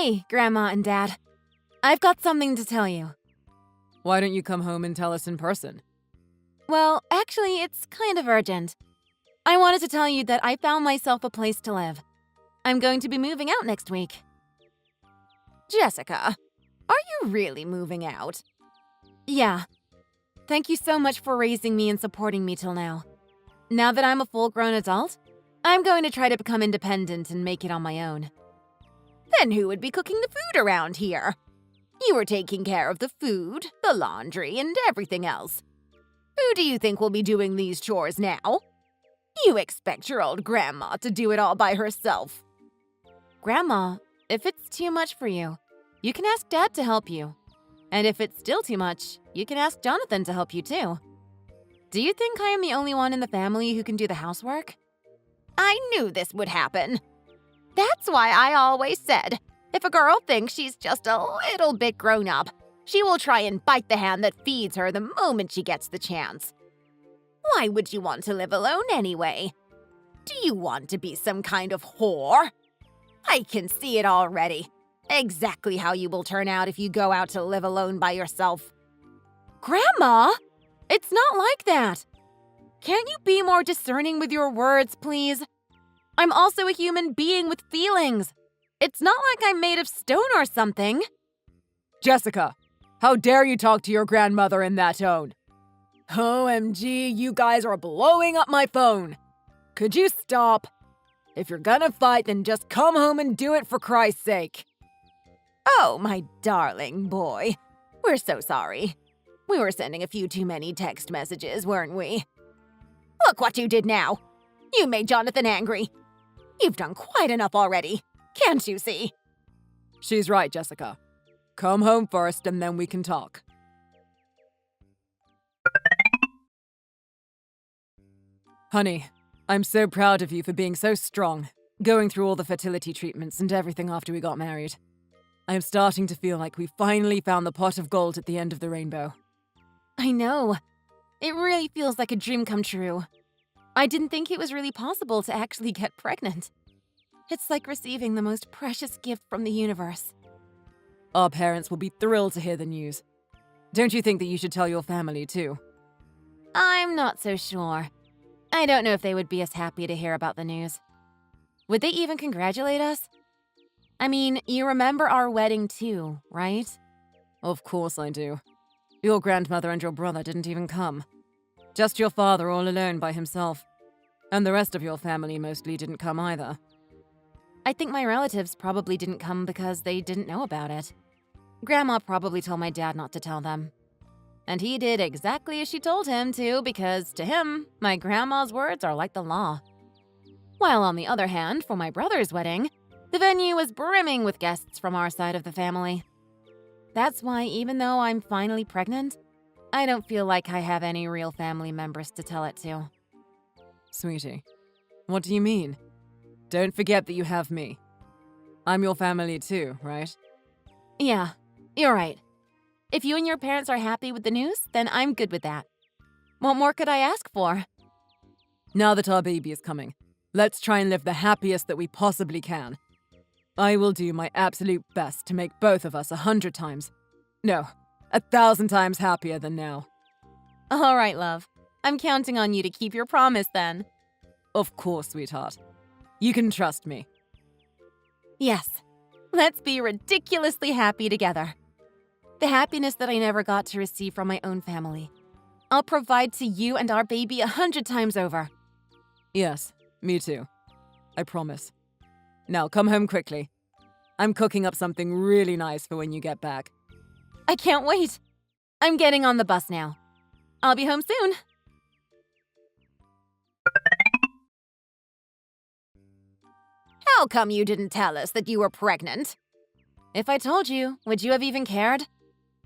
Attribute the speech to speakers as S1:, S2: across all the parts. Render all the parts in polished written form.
S1: Hey, Grandma and Dad. I've got something to tell you.
S2: Why don't you come home and tell us in person?
S1: Well, actually, it's kind of urgent. I wanted to tell you that I found myself a place to live. I'm going to be moving out next week. Jessica, are you really moving out? Yeah. Thank you so much for raising me and supporting me till now. Now that I'm a full-grown adult, I'm going to try to become independent and make it on my own. Then who would be cooking the food around here? You were taking care of the food, the laundry, and everything else. Who do you think will be doing these chores now? You expect your old grandma to do it all by herself. Grandma, if it's too much for you, you can ask Dad to help you. And if it's still too much, you can ask Jonathan to help you too. Do you think I am the only one in the family who can do the housework? I knew this would happen. That's why I always said, if a girl thinks she's just a little bit grown up, she will try and bite the hand that feeds her the moment she gets the chance. Why would you want to live alone anyway? Do you want to be some kind of whore? I can see it already. Exactly how you will turn out if you go out to live alone by yourself. Grandma, it's not like that. Can't you be more discerning with your words, please? I'm also a human being with feelings. It's not like I'm made of stone or something.
S2: Jessica, how dare you talk to your grandmother in that tone? OMG, you guys are blowing up my phone. Could you stop? If you're gonna fight, then just come home and do it for Christ's sake.
S1: Oh, my darling boy. We're so sorry. We were sending a few too many text messages, weren't we? Look what you did now. You made Jonathan angry. You've done quite enough already. Can't you see?
S2: She's right, Jessica. Come home first and then we can talk. Honey, I'm so proud of you for being so strong, going through all the fertility treatments and everything after we got married. I'm starting to feel like we finally found the pot of gold at the end of the rainbow.
S1: I know. It really feels like a dream come true. I didn't think it was really possible to actually get pregnant. It's like receiving the most precious gift from the universe.
S2: Our parents will be thrilled to hear the news. Don't you think that you should tell your family too?
S1: I'm not so sure. I don't know if they would be as happy to hear about the news. Would they even congratulate us? I mean, you remember our wedding too, right?
S2: Of course I do. Your grandmother and your brother didn't even come. Just your father all alone by himself. And the rest of your family mostly didn't come either.
S1: I think my relatives probably didn't come because they didn't know about it. Grandma probably told my dad not to tell them. And he did exactly as she told him to because, to him, my grandma's words are like the law. While on the other hand, for my brother's wedding, the venue was brimming with guests from our side of the family. That's why even though I'm finally pregnant, I don't feel like I have any real family members to tell it to.
S2: Sweetie, what do you mean? Don't forget that you have me. I'm your family too, right?
S1: Yeah, you're right. If you and your parents are happy with the news, then I'm good with that. What more could I ask for?
S2: Now that our baby is coming, let's try and live the happiest that we possibly can. I will do my absolute best to make both of us 100 times, no, 1,000 times happier than now.
S1: All right, love. I'm counting on you to keep your promise then.
S2: Of course, sweetheart. You can trust me.
S1: Yes. Let's be ridiculously happy together. The happiness that I never got to receive from my own family. I'll provide to you and our baby 100 times over.
S2: Yes, me too. I promise. Now come home quickly. I'm cooking up something really nice for when you get back.
S1: I can't wait. I'm getting on the bus now. I'll be home soon. How come you didn't tell us that you were pregnant? If I told you, would you have even cared?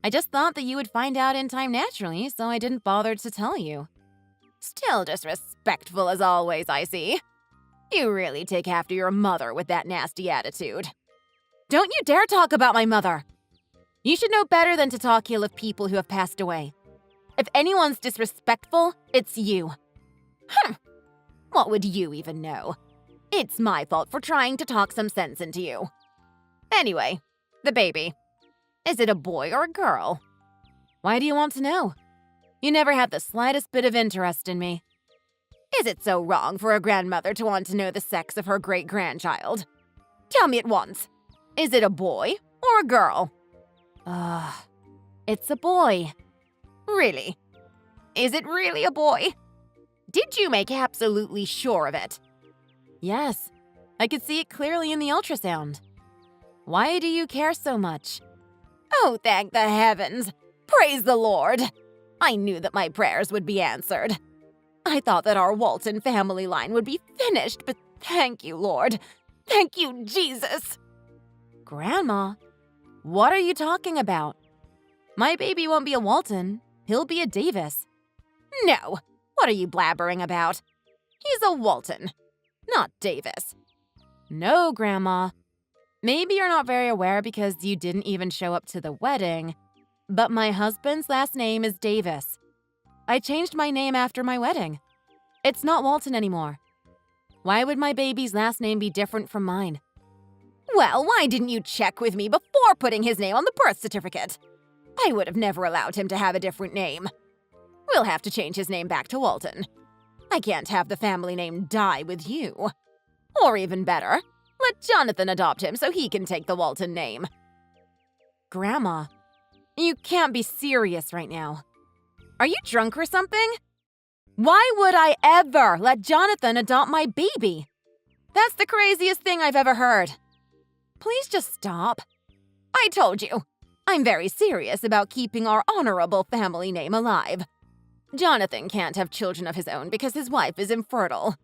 S1: I just thought that you would find out in time naturally, so I didn't bother to tell you. Still disrespectful as always, I see. You really take after your mother with that nasty attitude. Don't you dare talk about my mother! You should know better than to talk ill of people who have passed away. If anyone's disrespectful, it's you. What would you even know? It's my fault for trying to talk some sense into you. Anyway, The baby. Is it a boy or a girl? Why do you want to know? You never had the slightest bit of interest in me. Is it so wrong for a grandmother to want to know the sex of her great-grandchild? Tell me at once. Is it a boy or a girl? It's a boy. Really? Is it really a boy? Did you make absolutely sure of it? Yes. I could see it clearly in the ultrasound. Why do you care so much? Oh, thank the heavens! Praise the Lord! I knew that my prayers would be answered. I thought that our Walton family line would be finished, but thank you, Lord. Thank you, Jesus! Grandma, what are you talking about? My baby won't be a Walton. He'll be a Davis. No! What are you blabbering about? He's a Walton, not Davis. No, Grandma. Maybe you're not very aware because you didn't even show up to the wedding, but my husband's last name is Davis. I changed my name after my wedding. It's not Walton anymore. Why would my baby's last name be different from mine? Well, why didn't you check with me before putting his name on the birth certificate? I would have never allowed him to have a different name. We'll have to change his name back to Walton. I can't have the family name die with you. Or even better, let Jonathan adopt him so he can take the Walton name. Grandma, you can't be serious right now. Are you drunk or something? Why would I ever let Jonathan adopt my baby? That's the craziest thing I've ever heard. Please just stop. I told you, I'm very serious about keeping our honorable family name alive. Jonathan can't have children of his own because his wife is infertile.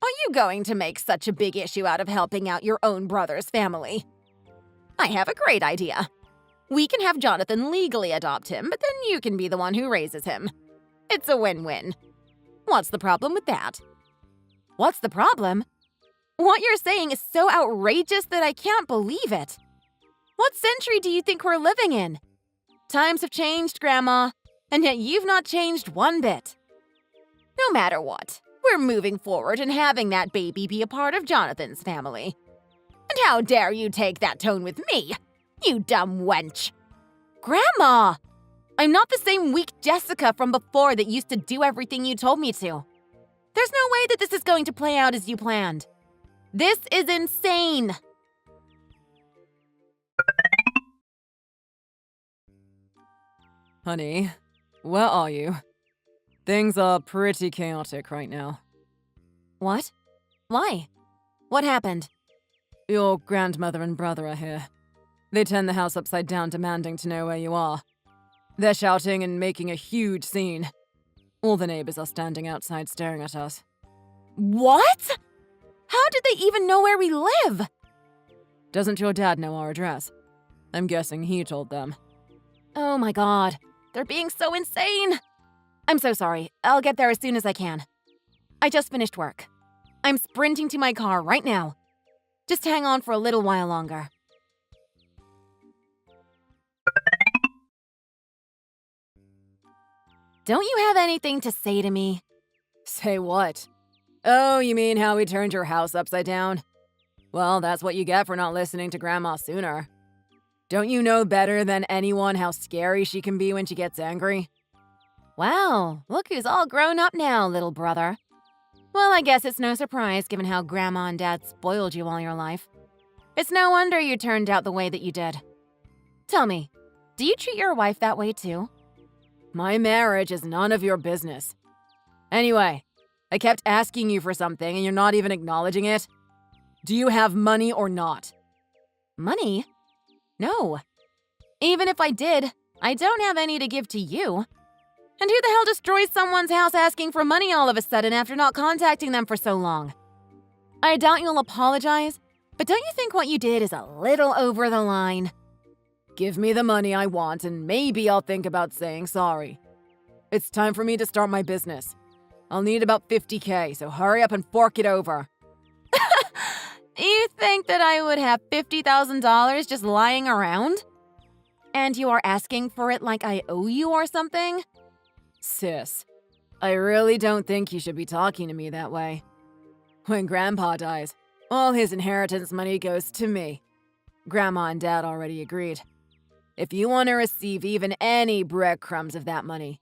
S1: Are you going to make such a big issue out of helping out your own brother's family? I have a great idea. We can have Jonathan legally adopt him, but then you can be the one who raises him. It's a win-win. What's the problem with that? What's the problem? What you're saying is so outrageous that I can't believe it. What century do you think we're living in? Times have changed, Grandma, and yet you've not changed one bit. No matter what, we're moving forward and having that baby be a part of Jonathan's family. And how dare you take that tone with me, you dumb wench? Grandma! I'm not the same weak Jessica from before that used to do everything you told me to. There's no way that this is going to play out as you planned. This is insane!
S2: Honey, where are you? Things are pretty chaotic right now.
S1: What? Why? What happened?
S2: Your grandmother and brother are here. They turned the house upside down demanding to know where you are. They're shouting and making a huge scene. All the neighbors are standing outside staring at us.
S1: What? How did they even know where we live?
S2: Doesn't your dad know our address? I'm guessing he told them.
S1: Oh my god, they're being so insane! I'm so sorry. I'll get there as soon as I can. I just finished work. I'm sprinting to my car right now. Just hang on for a little while longer. Don't you have anything to say to me?
S2: Say what? Oh, you mean how we turned your house upside down? Well, that's what you get for not listening to Grandma sooner. Don't you know better than anyone how scary she can be when she gets angry?
S1: Wow, look who's all grown up now, little brother. Well, I guess it's no surprise given how Grandma and Dad spoiled you all your life. It's no wonder you turned out the way that you did. Tell me, do you treat your wife that way too?
S2: My marriage is none of your business. Anyway, I kept asking you for something and you're not even acknowledging it. Do you have money or not?
S1: Money? No. Even if I did, I don't have any to give to you. And who the hell destroys someone's house asking for money all of a sudden after not contacting them for so long? I doubt you'll apologize, but don't you think what you did is a little over the line?
S2: Give me the money I want and maybe I'll think about saying sorry. It's time for me to start my business. I'll need about $50K, so hurry up and fork it over.
S1: You think that I would have $50,000 just lying around? And you are asking for it like I owe you or something?
S2: Sis, I really don't think you should be talking to me that way. When Grandpa dies, all his inheritance money goes to me. Grandma and Dad already agreed. If you want to receive even any breadcrumbs of that money,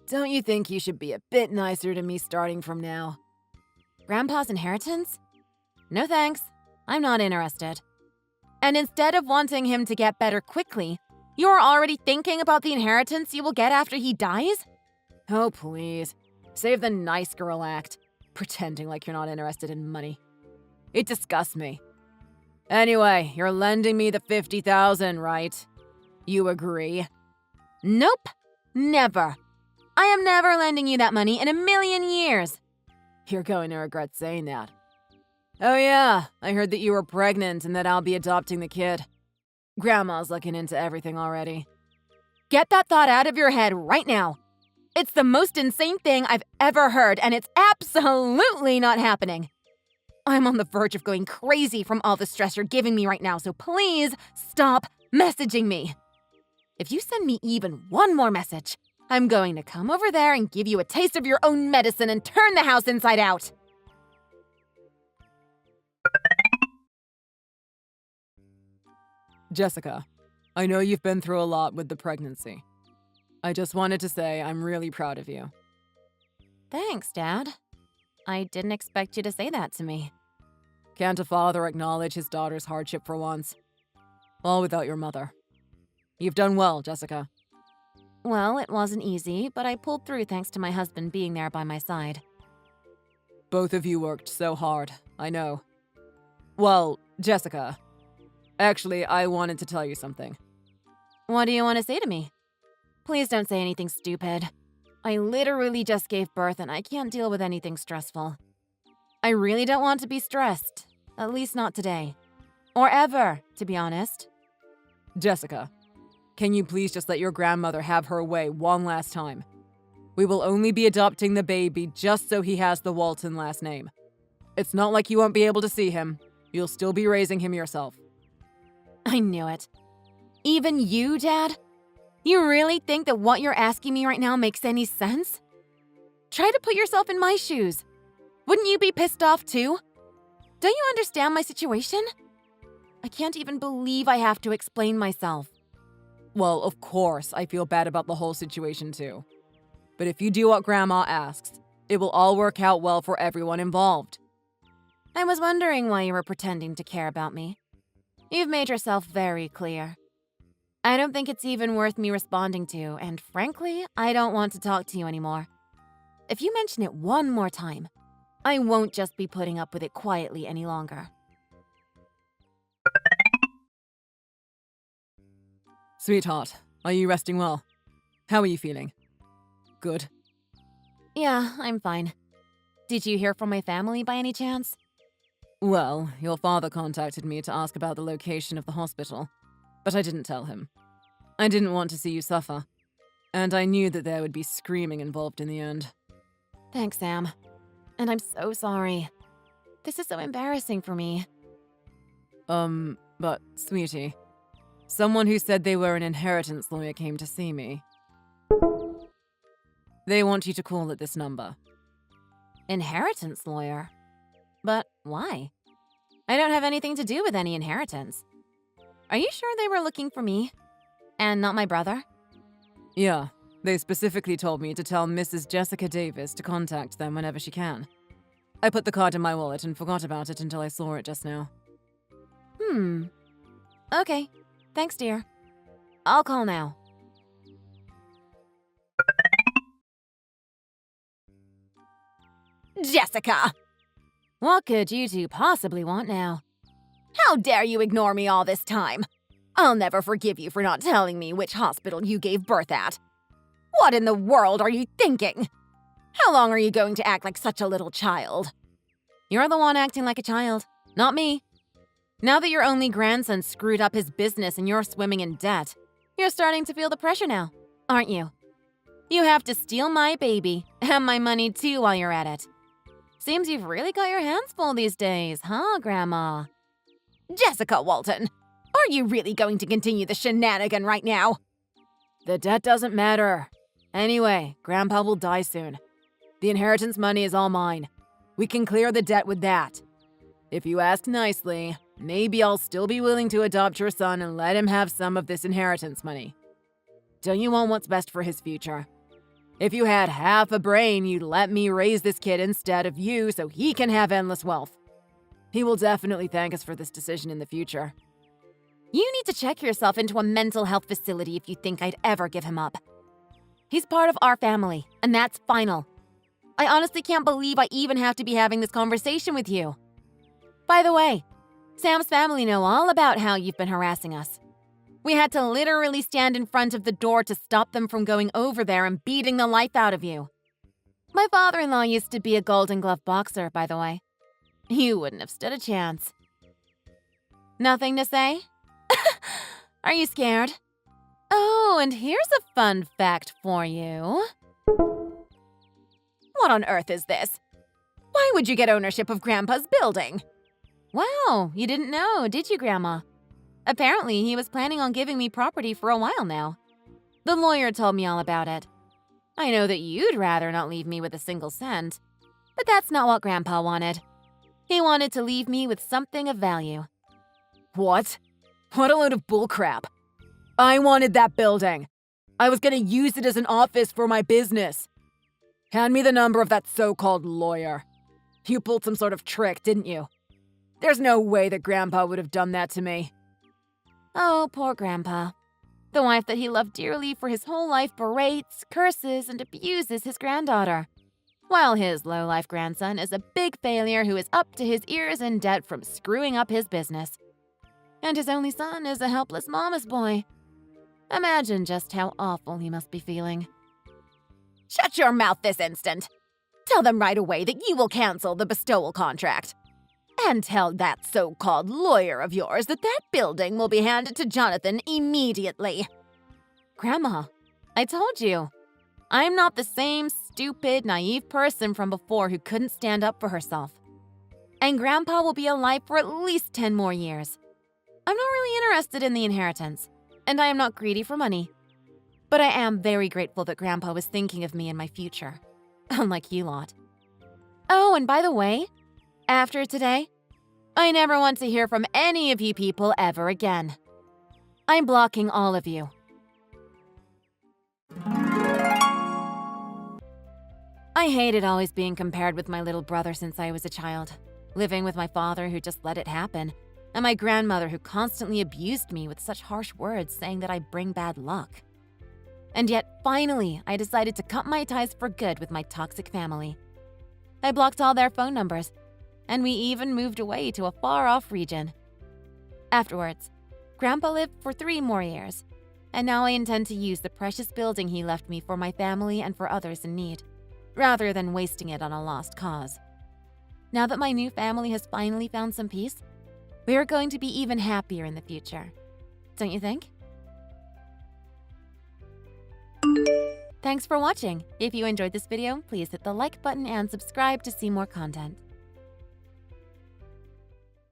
S2: don't you think you should be a bit nicer to me starting from now?
S1: Grandpa's inheritance? No thanks. I'm not interested. And instead of wanting him to get better quickly, you're already thinking about the inheritance you will get after he dies?
S2: Oh, please. Save the nice girl act, pretending like you're not interested in money. It disgusts me. Anyway, you're lending me the $50,000, right? You agree?
S1: Nope. Never. I am never lending you that money in a million years.
S2: You're going to regret saying that. Oh yeah, I heard that you were pregnant and that I'll be adopting the kid. Grandma's looking into everything already.
S1: Get that thought out of your head right now. It's the most insane thing I've ever heard, and it's absolutely not happening. I'm on the verge of going crazy from all the stress you're giving me right now, so please stop messaging me. If you send me even one more message, I'm going to come over there and give you a taste of your own medicine and turn the house inside out.
S2: Jessica, I know you've been through a lot with the pregnancy. I just wanted to say I'm really proud of you.
S1: Thanks, Dad. I didn't expect you to say that to me.
S2: Can't a father acknowledge his daughter's hardship for once? All without your mother. You've done well, Jessica.
S1: Well, it wasn't easy, but I pulled through thanks to my husband being there by my side.
S2: Both of you worked so hard, I know. Well, Jessica, actually, I wanted to tell you something.
S1: What do you want to say to me? Please don't say anything stupid. I literally just gave birth and I can't deal with anything stressful. I really don't want to be stressed. At least not today. Or ever, to be honest.
S2: Jessica, can you please just let your grandmother have her way one last time? We will only be adopting the baby just so he has the Walton last name. It's not like you won't be able to see him. You'll still be raising him yourself.
S1: I knew it. Even you, Dad? You really think that what you're asking me right now makes any sense? Try to put yourself in my shoes. Wouldn't you be pissed off too? Don't you understand my situation? I can't even believe I have to explain myself.
S2: Well, of course, I feel bad about the whole situation too. But if you do what Grandma asks, it will all work out well for everyone involved.
S1: I was wondering why you were pretending to care about me. You've made yourself very clear. I don't think it's even worth me responding to, and frankly, I don't want to talk to you anymore. If you mention it one more time, I won't just be putting up with it quietly any longer.
S2: Sweetheart, are you resting well? How are you feeling? Good.
S1: Yeah, I'm fine. Did you hear from my family by any chance?
S2: Well, your father contacted me to ask about the location of the hospital, but I didn't tell him. I didn't want to see you suffer, and I knew that there would be screaming involved in the end.
S1: Thanks, Sam. And I'm so sorry. This is so embarrassing for me.
S2: But, sweetie, someone who said they were an inheritance lawyer came to see me. They want you to call at this number.
S1: Inheritance lawyer? But why? I don't have anything to do with any inheritance. Are you sure they were looking for me? And not my brother?
S2: Yeah, they specifically told me to tell Mrs. Jessica Davis to contact them whenever she can. I put the card in my wallet and forgot about it until I saw it just now.
S1: Okay. Thanks, dear. I'll call now. Jessica! What could you two possibly want now? How dare you ignore me all this time? I'll never forgive you for not telling me which hospital you gave birth at. What in the world are you thinking? How long are you going to act like such a little child? You're the one acting like a child, not me. Now that your only grandson screwed up his business and you're swimming in debt, you're starting to feel the pressure now, aren't you? You have to steal my baby and my money too while you're at it. Seems you've really got your hands full these days, huh, Grandma? Jessica Walton, are you really going to continue the shenanigan right now?
S2: The debt doesn't matter. Anyway, Grandpa will die soon. The inheritance money is all mine. We can clear the debt with that. If you ask nicely, maybe I'll still be willing to adopt your son and let him have some of this inheritance money. Don't you want what's best for his future? If you had half a brain, you'd let me raise this kid instead of you so he can have endless wealth. He will definitely thank us for this decision in the future.
S1: You need to check yourself into a mental health facility if you think I'd ever give him up. He's part of our family, and that's final. I honestly can't believe I even have to be having this conversation with you. By the way, Sam's family know all about how you've been harassing us. We had to literally stand in front of the door to stop them from going over there and beating the life out of you. My father-in-law used to be a Golden Glove boxer, by the way. You wouldn't have stood a chance. Nothing to say? Are you scared? Oh, and here's a fun fact for you. What on earth is this? Why would you get ownership of Grandpa's building? Wow, you didn't know, did you, Grandma? Apparently, he was planning on giving me property for a while now. The lawyer told me all about it. I know that you'd rather not leave me with a single cent, but that's not what Grandpa wanted. He wanted to leave me with something of value.
S2: What? What a load of bullcrap. I wanted that building. I was gonna use it as an office for my business. Hand me the number of that so-called lawyer. You pulled some sort of trick, didn't you? There's no way that Grandpa would have done that to me.
S1: Oh, poor Grandpa. The wife that he loved dearly for his whole life berates, curses, and abuses his granddaughter, while his low-life grandson is a big failure who is up to his ears in debt from screwing up his business. And his only son is a helpless mama's boy. Imagine just how awful he must be feeling. Shut your mouth this instant! Tell them right away that you will cancel the bestowal contract. And tell that so-called lawyer of yours that that building will be handed to Jonathan immediately. Grandma, I told you. I'm not the same stupid, naive person from before who couldn't stand up for herself. And Grandpa will be alive for at least 10 more years. I'm not really interested in the inheritance, and I am not greedy for money. But I am very grateful that Grandpa was thinking of me and my future, unlike you lot. Oh, and by the way, after today, I never want to hear from any of you people ever again. I'm blocking all of you. I hated always being compared with my little brother since I was a child, living with my father who just let it happen, and my grandmother who constantly abused me with such harsh words saying that I bring bad luck. And yet, finally, I decided to cut my ties for good with my toxic family. I blocked all their phone numbers, and we even moved away to a far-off region. Afterwards, Grandpa lived for 3 more years, and now I intend to use the precious building he left me for my family and for others in need, rather than wasting it on a lost cause. Now that my new family has finally found some peace, we are going to be even happier in the future. Don't you think? Thanks for watching. If you enjoyed this video, please hit the like button and subscribe to see more content.